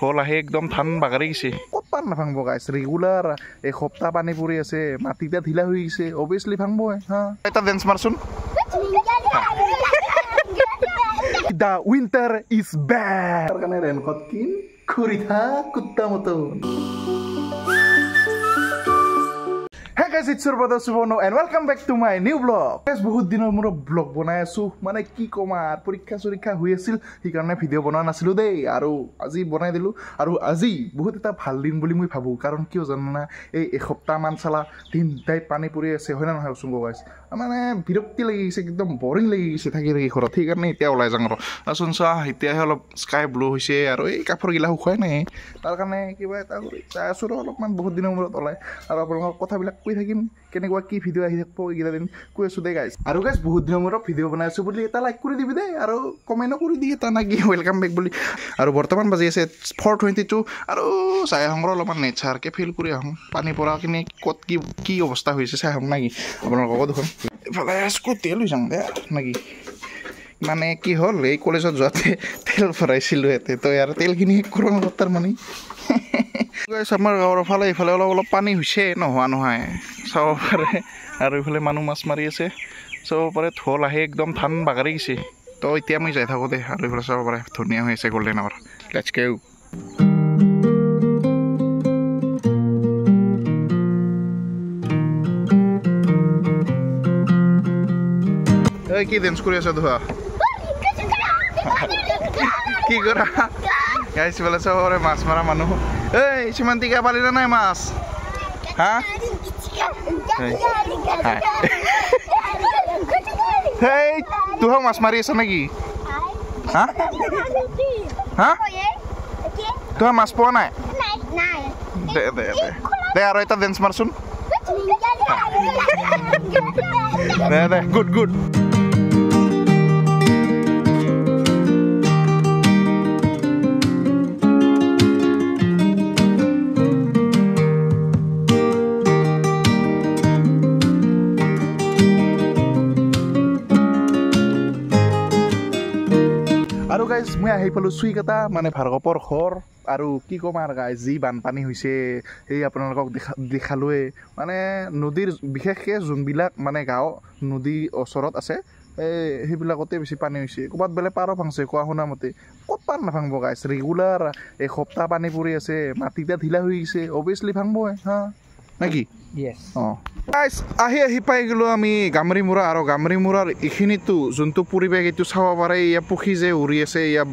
ঢোল আহে একদম ধান বাগাৰি গৈছে ক'ত পান নাভাংব গাইছ ৰেগুলাৰ এসপ্তাহ পানী পৰি আছে মাটিটা ঢিলা হৈ গৈছে অবভিয়াছলি ভাংবই হা এটা dance মাৰচোন The winter is back karena raincoat kin kurita kuttamoto Hey guys, it's your brother Subono and welcome back to my new vlog. Guys, বহুত দিনৰ মোৰ vlog বনাই আছো মানে কি কমাৰ পৰীক্ষা হৈ আছিল হিকাৰণে ভিডিও বনোৱা নাছিলো দেই আৰু আজি বনাই দিলো আৰু আজি বহুত এটা ভাল দিন বুলি মই ভাবো কাৰণ কিয় জানো না এই এসপ্তাহ মান চালা দিনটাই পানী পৰি আছে হয় না নহয় সুংগ গাইছ মানে বিৰক্তি লাগি গৈছে একদম বৰিং লাগি গৈছে থাকি ঘৰত সেইকাৰণে এতিয়া ওলাই যাওঁ আৰু আচোন চাহ এতিয়াহে অলপ স্কাই ব্লু হৈছে আৰু এই কাপোৰগিলা শুকুৱাই নাই তাৰ কাৰণে কিবা এটা কৰি চাই আছো অলপমান বহুত দিনৰ মূৰত ওলাই আৰু আপোনালোকৰ কথাবিলাক কৈ থাকিম কেনেকুৱা কি ভিডিঅ' আহি থাকিব এইকেইটা দিন কৈ আছো দেই গাইছ আৰু গাইছ বহুত দিনৰ মূৰত ভিডিঅ' বনাই আছো বুলি এটা লাইক কৰি দিবি দেই আৰু কমেণ্টো কৰি দি এটা নাকি ৱেলকাম বেক বুলি আৰু বৰ্তমান বাজি আছে 4:22 আৰু চাই আহোঁ অলপমান নেচাৰকে ফিল কৰি আহোঁ পানী পৰা কিনে ক'ত কি অৱস্থা হৈছে চাই আহোঁ নাকি আপোনালোকক দেখোন এফালে স্কুটি লৈ যাওঁ দে নাকি মানে কি হ'ল এই কলেজত যোৱাতে তেল ভৰাইছিলোঁ ইয়াতে তো ইয়াৰ তেলখিনি শেষ কৰোঁ তাৰ মানে আমাৰ গাঁৱৰ ফালে এইফালে অলপ পানী হৈছে নোহোৱা নহয় চাব পাৰে আৰু এইফালে মানুহ মাছ মাৰি আছে চাব পাৰে ঢোল আহে একদম ধান বাগাৰি গৈছে তো এতিয়া মই যাই থাকোঁ দে আৰু এইফালে চাব পাৰে ধুনীয়া হৈ আছে গল্ডেন আৱাৰ লেটছ গো এই কি ডেন্স কৰি আছা ধোৱা কি কৰা গাইছ বোলে চাব পাৰে মাছ মৰা মানুহ এই সিমান্তিকা পালি না নাই মাছ হা হেই তুহো মাছ মাৰি আছা নেকি হা হা তুহো মাছ পোৱা নাই দে দে দে দে আৰু এটা ডেন্স মাৰচোন দে দে গুড গুড আৰু গাইজ মই আহি পালোঁ চুইকাটা মানে ভাৰ্গৱৰ ঘৰ আৰু কি ক'ম আৰু গাইজ যি বানপানী হৈছে সেই আপোনালোকক দেখালোৱে মানে নদীৰ বিশেষকৈ যোনবিলাক মানে গাঁও নদী ওচৰত আছে সেইবিলাকতে বেছি পানী হৈছে ক'ৰবাত বেলেগ পাৰো ভাংছে কোৱা শুনা মতে ক'ত পান নাভাংব গাইজ ৰেগুলাৰ এসপ্তাহ পানী পৰি আছে মাটিটা ঢিলা হৈ গৈছে অভিয়াছলি ভাংবই হা নাকি অঁ গাইজ আহি পাই গ'লোঁ আমি গামৰিমুৰা আৰু গামৰিমুৰাৰ এইখিনিতো যোনটো পৰিৱেশ এইটো চাব পাৰে ইয়াৰ পক্ষী যে উৰি আছে ইয়াৰ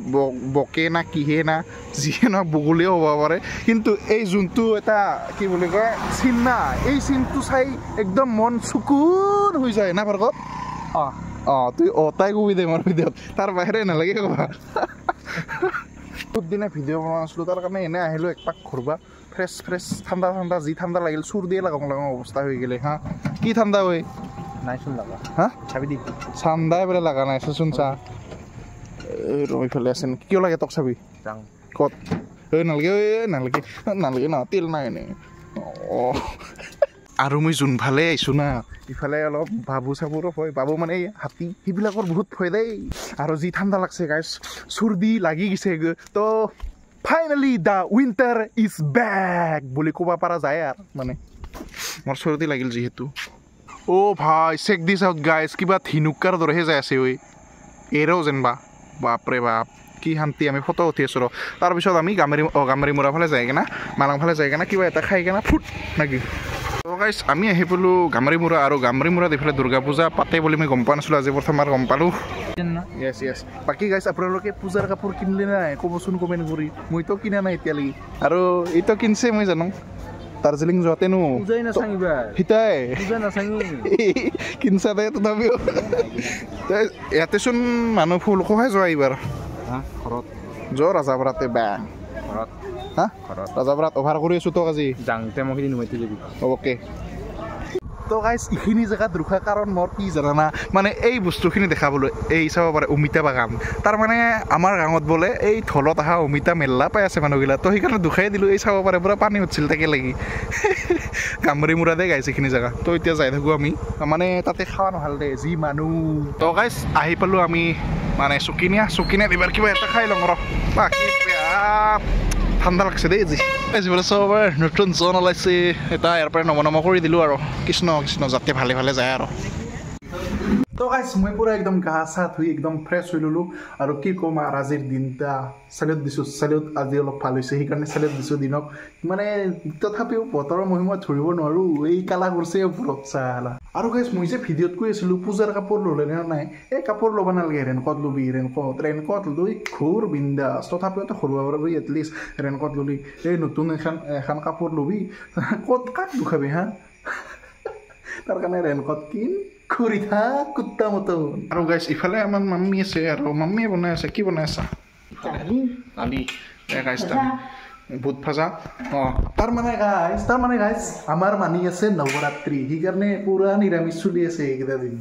বকে না কিহে না যিয়ে নহয় বগলীও হ'ব পাৰে কিন্তু এই যোনটো এটা কি বুলি কয় চিন না এই চিনটো চাই একদম মন চকুৰ হৈ যায় না ভাৰ্গৱ অঁ তুই তাই কবি দে মোৰ ভিডিঅ'ত তাৰ বাহিৰে নালাগে ক'বা বহুত দিনে ভিডিঅ' বনোৱা নাছিলোঁ তাৰ কাৰণে এনেই আহিলোঁ একপাক ঘূৰবা ফ্ৰেছ ঠাণ্ডা যি ঠাণ্ডা লাগিল চুৰ দিয়ে লাগাম অৱস্থা হৈ গ'লে হা কি ঠাণ্ডা হয় নাইচোন লাগা হা চাবি দি ঠাণ্ডাই বোলে লগা নাই চোন চা ৰৈফালে আছে কিয় লাগে তোক চাবি ক'ত নালাগে ন তেল নাই এনেই অঁ আৰু মই যোনফালে আহিছোঁ না ইফালে অলপ বাবু চাবুৰো ভয় বাবু মানে হাতী সেইবিলাকৰ বহুত ভয় দেই আৰু যি ঠাণ্ডা লাগছে গাইছ চুৰ্দি লাগি গৈছে তো finally the winter is back বুলি ক'ব পৰা যায় আৰু মানে মোৰ চৰ্দি লাগিল যিহেতু অ' ভাই চেক দিছ আউট গাইছ কিবা ধিনুকাৰ দৰেহে যাই আছে ঐ এৰও যেনিবা বাপৰে বাপ কি শান্তি আমি ফটো উঠি আছোঁ ৰ তাৰপিছত আমি গামৰিমুৰা ফালে যাই কিনা মালাং ফালে যাই কিনা কিবা এটা খাই কিনা ফুট নাকি তো গাইছ আমি আহি পালোঁ গামৰিমুৰা আৰু গামৰিমুৰাত এইফালে দুৰ্গা পূজা পাতে বুলি মই গম পোৱা নাছিলোঁ আজি প্ৰথম আৰু গম পালোঁ য়েছ বাকী গাইছ আপোনালোকে পূজাৰ কাপোৰ কিনিলে নাই ক'বচোন কমেণ্ট কৰি মইতো কিনা নাই এতিয়ালৈকে আৰু এইটো কিনছে মই জানো দাৰ্জিলিং যোৱাতেনো সিতাই কিনছা দে তথাপিও ইয়াতেচোন মানুহ ফুলকহে যোৱা এইবাৰ ঘৰত যোৱা ৰাজাপাৰাতে বেয়া হা ৰাজাপাৰাত অভাৰ কৰি আছোঁ তোক আজি যাওঁতে মই নুমাইতে যাবি অ'কে তো গাইছ এইখিনি জেগাত ৰখা কাৰণ মোৰ কি জানা মানে এই বস্তুখিনি দেখাবলৈ এই চাব পাৰে অমিতা বাগান তাৰমানে আমাৰ গাঁৱত বোলে এই ঢলত অহা অমিতা মেলা পাই আছে মানুহগিলা তো সেইকাৰণে দুখাই দিলোঁ এই চাব পাৰে পূৰা পানী উঠিছিল তাকে লাগি গামৰিমুৰাতে গাইছে এইখিনি জেগা তো এতিয়া যাই থাকোঁ আমি মানে তাতে খাৱা নহ'ল দে যি মানুহ তো গাইছ আহি পালোঁ আমি মানে চুকিনিয়া এইবাৰ কিবা এটা খাই লওঁ ৰ বাকী বেয়া ঠাণ্ডা লাগছে দেই আজি বোলে চবৰে নতুন জন ওলাইছে এটা ইয়াৰ পৰা নম কৰি দিলোঁ আৰু কৃষ্ণ কৃষ্ণ যাতে ভালে ভালে যায় আৰু তো গাইছ মই পুৰা একদম গা চা ধুই একদম ফ্ৰেছ হৈ ল'লোঁ আৰু কি ক'ম আৰু আজিৰ দিনটা চেলিউট দিছোঁ চেলিউট আজি অলপ ভাল হৈছে সেইকাৰণে চেলিউট দিছোঁ দিনক মানে তথাপিও বতৰৰ মহিমা ধৰিব নোৱাৰোঁ এই কালা কৰিছে ওপৰত চালা আৰু গাইছ মই যে ভিডিঅ'ত কৈ আছিলোঁ পূজাৰ কাপোৰ ল'লে নে নাই এই কাপোৰ ল'ব নালাগে ৰেইনকোট ল'বি ৰেইনকোট লৈ ঘূৰ বিন্দাছ তথাপিওতো সৰুৱা ল'বি এটলিষ্ট ৰেইনকোট ল'বি এই নতুন এখন কাপোৰ ল'বি ক'ত কাক দুখাবি হা তাৰ কাৰণে ৰেইনকোট কিন ঘূৰি থাক কুত্তা মতন আৰু গাইছ ইফালে আমাৰ মাম্মী আছে আৰু মাম্মীয়ে বনাই আছে কি বনাই আছা দালি গাইছ বুট ভাজা তাৰ মানে গাইছ আমাৰ মানি আছে নৱৰাত্ৰি সেইকাৰণে পুৰা নিৰামিষ চলি আছে এইকেইটা দিন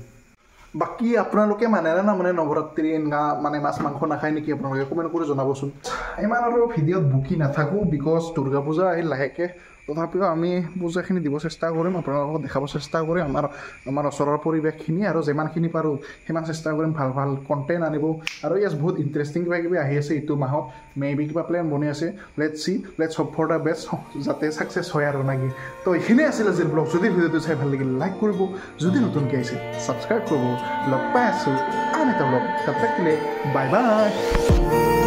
বাকী আপোনালোকে মানে না মানে নৱৰাত্ৰি এনেকুৱা মানে মাছ মাংস নাখায় নেকি আপোনালোকে কমেণ্ট কৰি জনাবচোন ইমান আৰু ভিডিঅ'ত বুকি নাথাকোঁ বিকজ দুৰ্গা পূজা আহিল লাহেকৈ তথাপিও আমি পূজাখিনি দিব চেষ্টা কৰিম আপোনালোকক দেখাব চেষ্টা কৰিম আমাৰ ওচৰৰ পৰিৱেশখিনি আৰু যিমানখিনি পাৰোঁ সিমান চেষ্টা কৰিম ভাল ভাল কণ্টেণ্ট আনিব আৰু ইয়াত বহুত ইণ্টাৰেষ্টিং কিবা কিবি আহি আছে এইটো মাহত মেবি কিবা প্লেন বনি আছে let's hope for the best যাতে ছাকচেছ হয় আৰু নাকি তো এইখিনিয়ে আছিল আজিৰ ব্লগ যদি ভিডিঅ'টো চাই ভাল লাগিল লাইক কৰিব যদি নতুনকৈ আহিছে ছাবস্ক্ৰাইব কৰিব লগ পাই আছোঁ আন এটা ব্লগ তাত থাকিলে বাই বাই